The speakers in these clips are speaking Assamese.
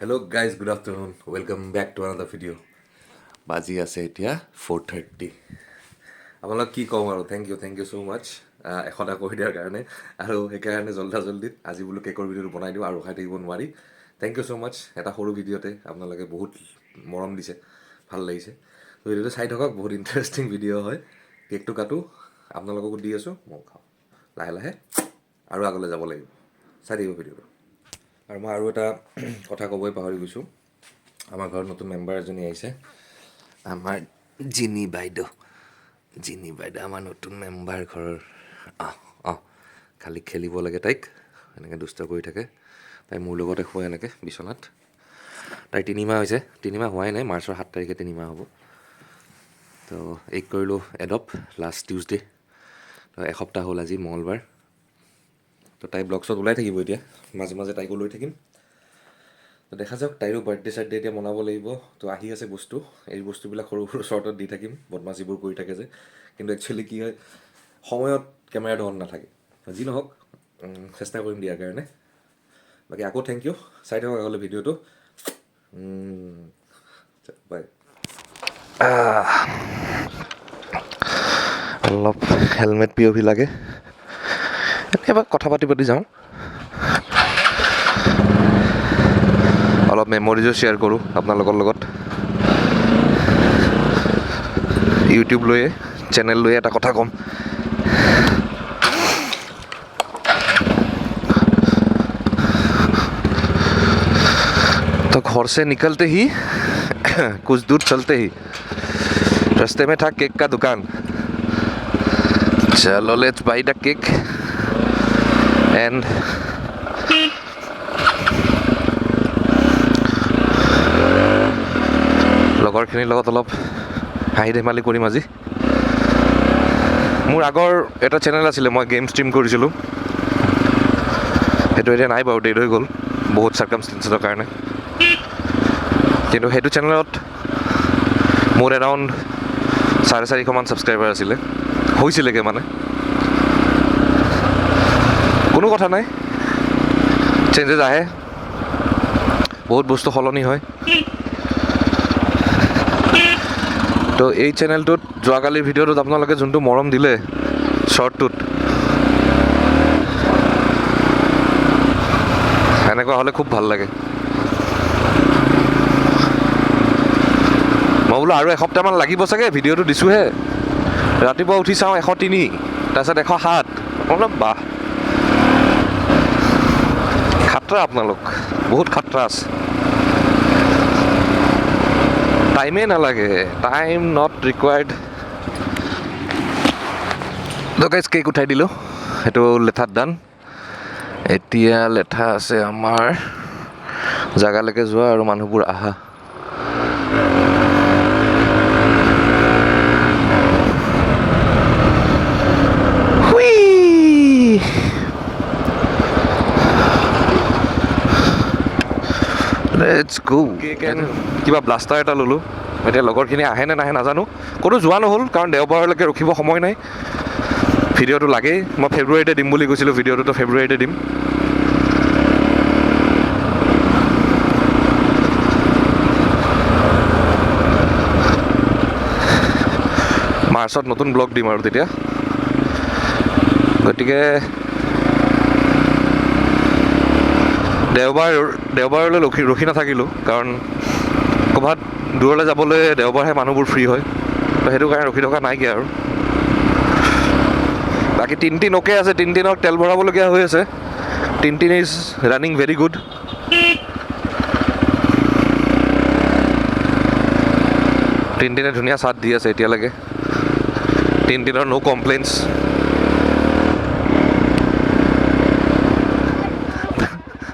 Hello guys, good afternoon. Welcome back to another video. বাজি আছে এতিয়া 4:30. আপোনালোক কি কওঁ আৰু থেংক ইউ ছ' মাছ এশটা কৈ দিয়াৰ কাৰণে আৰু সেইকাৰণে জল্দিত আজি বোলো কেকৰ ভিডিঅ'টো বনাই দিওঁ আৰু ৰখাই থাকিব নোৱাৰি থেংক ইউ ছ' মাছ এটা সৰু ভিডিঅ'তে আপোনালোকে বহুত মৰম দিছে ভাল লাগিছে তো ভিডিঅ'টো চাই থাকক বহুত ইণ্টাৰেষ্টিং ভিডিঅ' হয় কেকটো কাটো আপোনালোককো দি আছোঁ মই খাওঁ লাহে লাহে আৰু আগলৈ যাব লাগিব চাই থাকিব ভিডিঅ'টো আৰু মই আৰু এটা কথা ক'বই পাহৰি গৈছোঁ আমাৰ ঘৰত নতুন মেম্বাৰ এজনী আহিছে আমাৰ জিনি বাইদেউ আমাৰ নতুন মেম্বাৰ ঘৰৰ খালি খেলিব লাগে তাইক এনেকৈ দুষ্ট কৰি থাকে তাই মোৰ লগতে শুৱে এনেকৈ বিচনাত তাই 3 মাহ হৈছে 3 মাহ হোৱাই নাই মাৰ্চৰ 7 তাৰিখে 3 মাহ হ'ব তো এইক কৰিলোঁ এডপ্ট লাষ্ট টিউজডে তো এসপ্তাহ হ'ল আজি মঙলবাৰ তো তাই ব্লগছত ওলাই থাকিব এতিয়া মাজে মাজে তাইকো লৈ থাকিম তো দেখা যাওক তাইৰো বাৰ্থডে এতিয়া মনাব লাগিব তো আহি আছে বস্তু এই বস্তুবিলাক সৰু সৰু শ্বৰ্টত দি থাকিম বদমাচিবোৰ কৰি থাকে যে কিন্তু একচুৱেলি কি হয় সময়ত কেমেৰাটো অন নাথাকে যি নহওক চেষ্টা কৰিম দিয়াৰ কাৰণে বাকী আকৌ থেংক ইউ চাই থাকক আগলৈ ভিডিঅ'টো বাই অলপ হেলমেট পি অ' ভি লাগে এবাৰ কথা পাতি যাওঁ অলপ মেমৰিজো শ্বেয়াৰ কৰোঁ আপোনালোকৰ লগত ইউটিউব লৈয়ে চেনেল লৈয়ে এটা কথা ক'ম तो घर से निकलते ही कुछ दूर चलते ही रास्ते में था केक का दुकान चलो let's by the cake and লগৰখিনিৰ লগত অলপ হাঁহি ধেমালি কৰিম আজি মোৰ আগৰ এটা চেনেল আছিলে মই গেম ষ্ট্ৰীম কৰিছিলোঁ সেইটো এতিয়া নাই বাৰু ডেড হৈ গ'ল বহুত চাৰ্কামষ্টেঞ্চেছৰ কাৰণে কিন্তু সেইটো চেনেলত মোৰ এৰাউণ্ড 450 মান ছাবস্ক্ৰাইবাৰ হৈছিলেগৈ মানে কোনো কথা নাই চেঞ্জেছ আহে বহুত বস্তু সলনি হয় তো এই চেনেলটোত যোৱাকালিৰ ভিডিঅ'টোত আপোনালোকে যোনটো মৰম দিলে শ্বৰ্টটোত এনেকুৱা হ'লে খুব ভাল লাগে মই বোলো আৰু এসপ্তাহমান লাগিব চাগে ভিডিঅ'টো দিছোঁহে ৰাতিপুৱা উঠি চাওঁ 103 তাৰপিছত 107 অলপ বাহ খাটৰা আপোনালোক বহুত খাটৰা আছে টাইমেই নালাগে time not required guys cake উঠাই দিলোঁ সেইটো লেঠাত ডান এতিয়া লেঠা আছে আমাৰ জেগালৈকে যোৱা আৰু মানুহবোৰ আহা লেটছ গো কিবা ব্লাষ্টাৰ এটা ল'লোঁ এতিয়া লগৰখিনি আহে নে নাহে নাজানো ক'তো যোৱা নহ'ল কাৰণ দেওবাৰলৈকে ৰখিব সময় নাই ভিডিঅ'টো লাগেই মই ফেব্ৰুৱাৰীতে দিম বুলি কৈছিলোঁ ভিডিঅ'টোতো ফেব্ৰুৱাৰীতে দিম মাৰ্চত নতুন ব্লগ দিম আৰু তেতিয়া গতিকে দেওবাৰলৈ ৰখি নাথাকিলোঁ কাৰণ ক'ৰবাত দূৰলৈ যাবলৈ দেওবাৰহে মানুহবোৰ ফ্ৰী হয় তো সেইটো কাৰণে ৰখি থকা নাইকিয়া আৰু বাকী 3 অ'কে আছে 3 তেল ভৰাবলগীয়া হৈ আছে 3 ইজ ৰানিং ভেৰি গুড তিনদিনে ধুনীয়া চাট দি আছে এতিয়ালৈকে 3 ন' কমপ্লেইনছ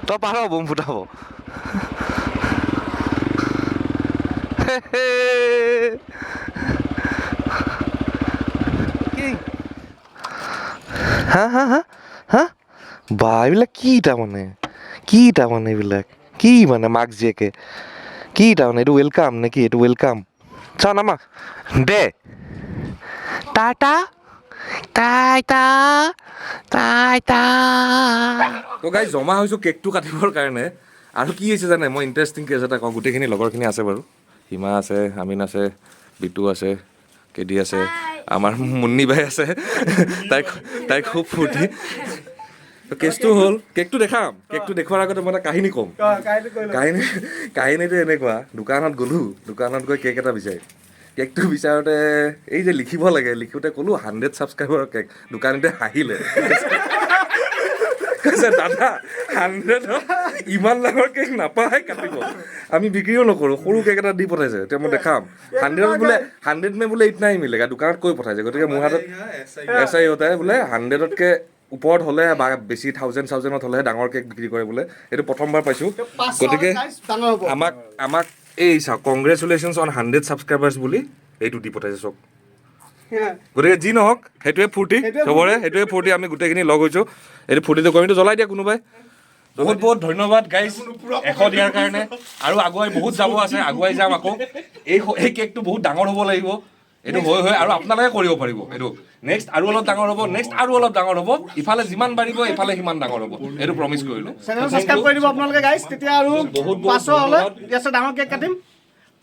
তই পাৰ বম ফুটাব বা এইবিলাক কি তাৰমানে এইবিলাক কি মানে মাক জীয়েকে কি তাৰমানে এইটো ৱেলকাম নেকি এইটো ৱেলকাম চা নামা দে টাটা তো গাইজ জমা হৈছোঁ কেকটো কাটিবৰ কাৰণে আৰু কি হৈছে জানে মই ইণ্টাৰেষ্টিং কেছ এটা কওঁ গোটেইখিনি লগৰখিনি আছে বাৰু হিমা আছে আমিন আছে বিটু আছে কেডি আছে আমাৰ মুন্নি বাই আছে তাই খুব ফূৰ্তি কেছটো হ'ল কেকটো দেখাম কেকটো দেখুৱাৰ আগতে মই এটা কাহিনী ক'ম কাহিনীটো এনেকুৱা দোকানত গ'লোঁ দোকানত গৈ কেক এটা বিচাৰি কেকটো বিচাৰোঁতে এই যে লিখিব লাগে লিখোঁতে ক'লোঁ 100 ছাবস্ক্ৰাইবাৰৰ কেক দোকানীতে হাঁহিলে কৈছে দাদা 100 ইমান ডাঙৰ কেক নাপায় কাটিব আমি বিক্ৰীও নকৰোঁ সৰু কেক এটা দি পঠাইছে এতিয়া মই দেখাম 100 বোলে 100 মে বোলে ইতনা হি মিলেগা দোকানত কৈ পঠাইছে গতিকে মোৰ হাতত এছআই হতাই বোলে 100তকৈ ওপৰত হ'লে বা বেছি থাউজেণ্ডত হ'লেহে ডাঙৰ কেক বিক্ৰী কৰে বোলে এইটো প্ৰথমবাৰ পাইছোঁ গতিকে আমাক এই চাওক কংগ্ৰেচুলেশ্যনছ অন 100 ছাবস্ক্ৰাইবাৰ্ছ বুলি এইটো দি পঠাইছে চাওক গতিকে যি নহওক সেইটোৱে ফূৰ্তি চবৰে সেইটোৱে ফূৰ্তি আমি গোটেইখিনি লগ হৈছোঁ এইটো ফূৰ্তিটো কৰিমটো জ্বলাই দিয়া কোনোবাই বহুত বহুত ধন্যবাদ গাইজ 100 দিয়াৰ কাৰণে আৰু আগুৱাই বহুত যাব আছে আগুৱাই যাম আকৌ এই কেকটো বহুত ডাঙৰ হ'ব লাগিব এইটো হৈ আৰু আপোনালোকে কৰিব পাৰিব এইটো নেক্সট আৰু অলপ ডাঙৰ হ'ব নেক্সট আৰু অলপ ডাঙৰ হ'ব ইফালে যিমান বাঢ়িব ইফালে সিমান ডাঙৰ হ'ব এইটো প্ৰমিছ কৰিলোঁ চেনেল সাবস্ক্ৰাইব কৰি দিব আপোনালোকে গাইজ তেতিয়া আৰু 500 হ'লে ইয়াতে ডাঙৰ কেক কাটিম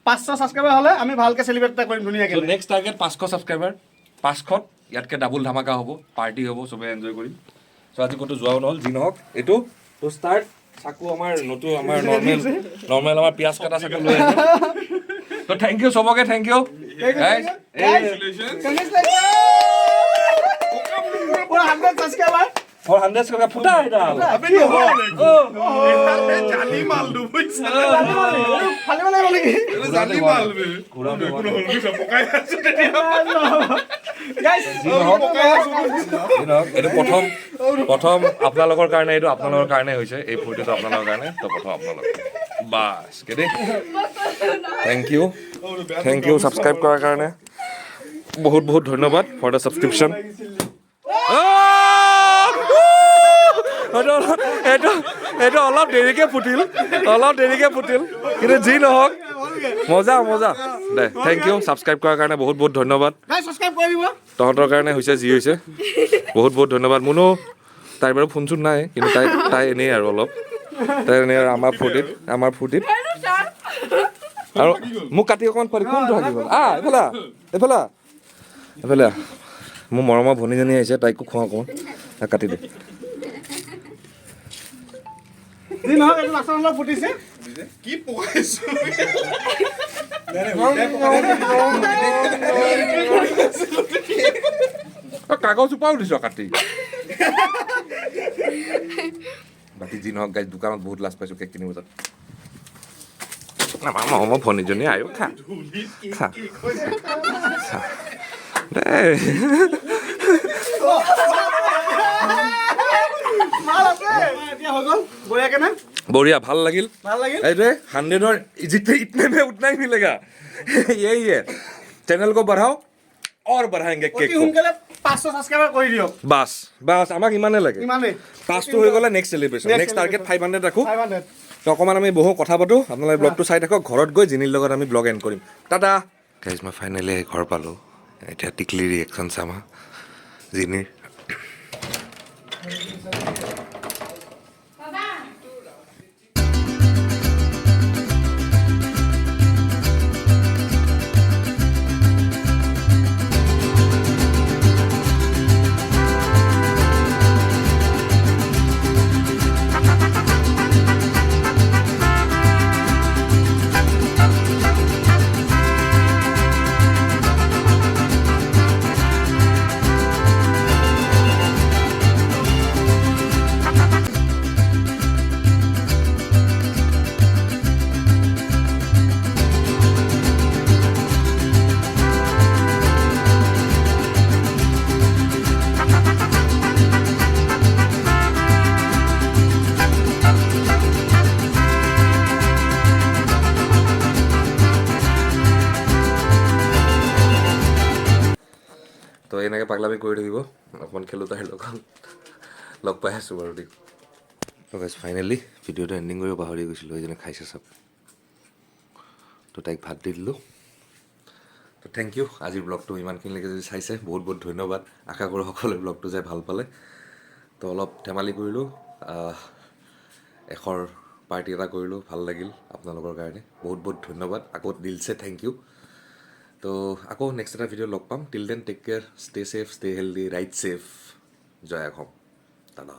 500 ছাবস্ক্ৰাইবাৰ হ'লে আমি ভালকৈ চেলিব্ৰেট এটা কৰিম ধুনীয়াকৈ নেক্সট টাৰ্গেট 500 ছাবস্ক্ৰাইবাৰ 500 ইয়াতকৈ ডাবুল ধামাকা হ'ব পাৰ্টি হ'ব চবে এনজয় কৰিম চ' আজি ক'তো যোৱাও নহ'ল যি নহওক এইটো তো ষ্টাৰ্ট চাকু আমাৰ নতুন আমাৰ নৰ্মেল আমাৰ পিঁয়াজ কাটা চাকু লৈ আহিছে তো থেংক ইউ চবকে থেংক ইউ পুৰা 100 ছাবস্ক্ৰাইবাৰ for 100 টাকা ফুটা এডাল জালি মাল দুবইছা খালি মানে নেকি জালি মাল বে কোনো হল সব পকাই আছে গাইস এইটো প্ৰথম আপোনালোকৰ কাৰণে এইটো আপোনালোকৰ কাৰণে হৈছে এই ফূৰ্তিটো আপোনালোকৰ কাৰণে তো প্ৰথম আপোনালোক বাস কেডে থেংক ইউ ছাবস্ক্ৰাইব কৰাৰ কাৰণে বহুত বহুত ধন্যবাদ ফৰ দ্য ছাবস্ক্ৰিপশ্যন এইটো অলপ দেৰিকে ফুটিল কিন্তু যি নহওক মজা দে থেংক ইউ ছাবস্ক্ৰাইব কৰাৰ কাৰণে বহুত বহুত ধন্যবাদ তহঁতৰ কাৰণে হৈছে যি হৈছে বহুত বহুত ধন্যবাদ মুনু তাইৰ বাৰু ফোন চোন নাই কিন্তু তাই এনেই আৰু অলপ তাই এনেই আৰু আমাৰ ফূৰ্তিত আৰু মোক কাটি অকণমান পাৰি কোনটো থাকি গ'ল এইফালে মোৰ মৰমৰ ভনীজনী আহিছে তাইকো খোৱা অকণমান কাটি দে কি পকাইছো কাগজ চোপাও দিছ কাটি বাকী যি নহওক গাইজ দোকানত বহুত লাজ পাইছোঁ কেক কিনিব তাত আমাৰ মৰমৰ ভনীজনী আয়ো খা দেই बढ़िया ভাল লাগিল এইটোৱে 100 जितने इतने में उतना ही मिलेगा यही है चैनल को बढ़ाओ और बढ़ाएंगे केक को 500 ছাবস্ক্ৰাইবাৰ কৰি দিয়ক বাস আমাক ইমানে লাগে 500 হৈ গ'লে নেক্সট সেলিব্ৰেশ্যন নেক্সট টাৰ্গেট 500 ৰাখো তো অকণমান আমি বহু কথা পাতোঁ আপোনালোকে ব্লগটো চাই থাকক ঘৰত গৈ জিনিৰ লগত আমি ব্লগ এণ্ড কৰিম টাটা গাইজ মই ফাইনেলি ঘৰ পালোঁ এতিয়া টিকলি ৰিয়েকশ্যন চাম জিনিৰ তো এনেকৈ পাগলামি কৰি থাকিব অকণমান খেলোঁ তাইৰ লগত লগ পাই আছোঁ বাৰু দেই তো গাইজ ফাইনেলি ভিডিঅ'টো এণ্ডিং কৰিব পাহৰি গৈছিলোঁ এইজনে খাইছে চব তো তাইক ভাত দি দিলোঁ তো থেংক ইউ আজিৰ ব্লগটো ইমানখিনিলৈকে যদি চাইছে বহুত বহুত ধন্যবাদ আশা কৰোঁ সকলোৱে ব্লগটো চাই ভাল পালে তো অলপ ধেমালি কৰিলোঁ 100 পাৰ্টি এটা কৰিলোঁ ভাল লাগিল আপোনালোকৰ কাৰণে বহুত বহুত ধন্যবাদ আকৌ দিলছে থেংক ইউ তো আকৌ নেক্সট এটা video' log palm till then take care stay safe stay healthy right safe জয় অসম দাদা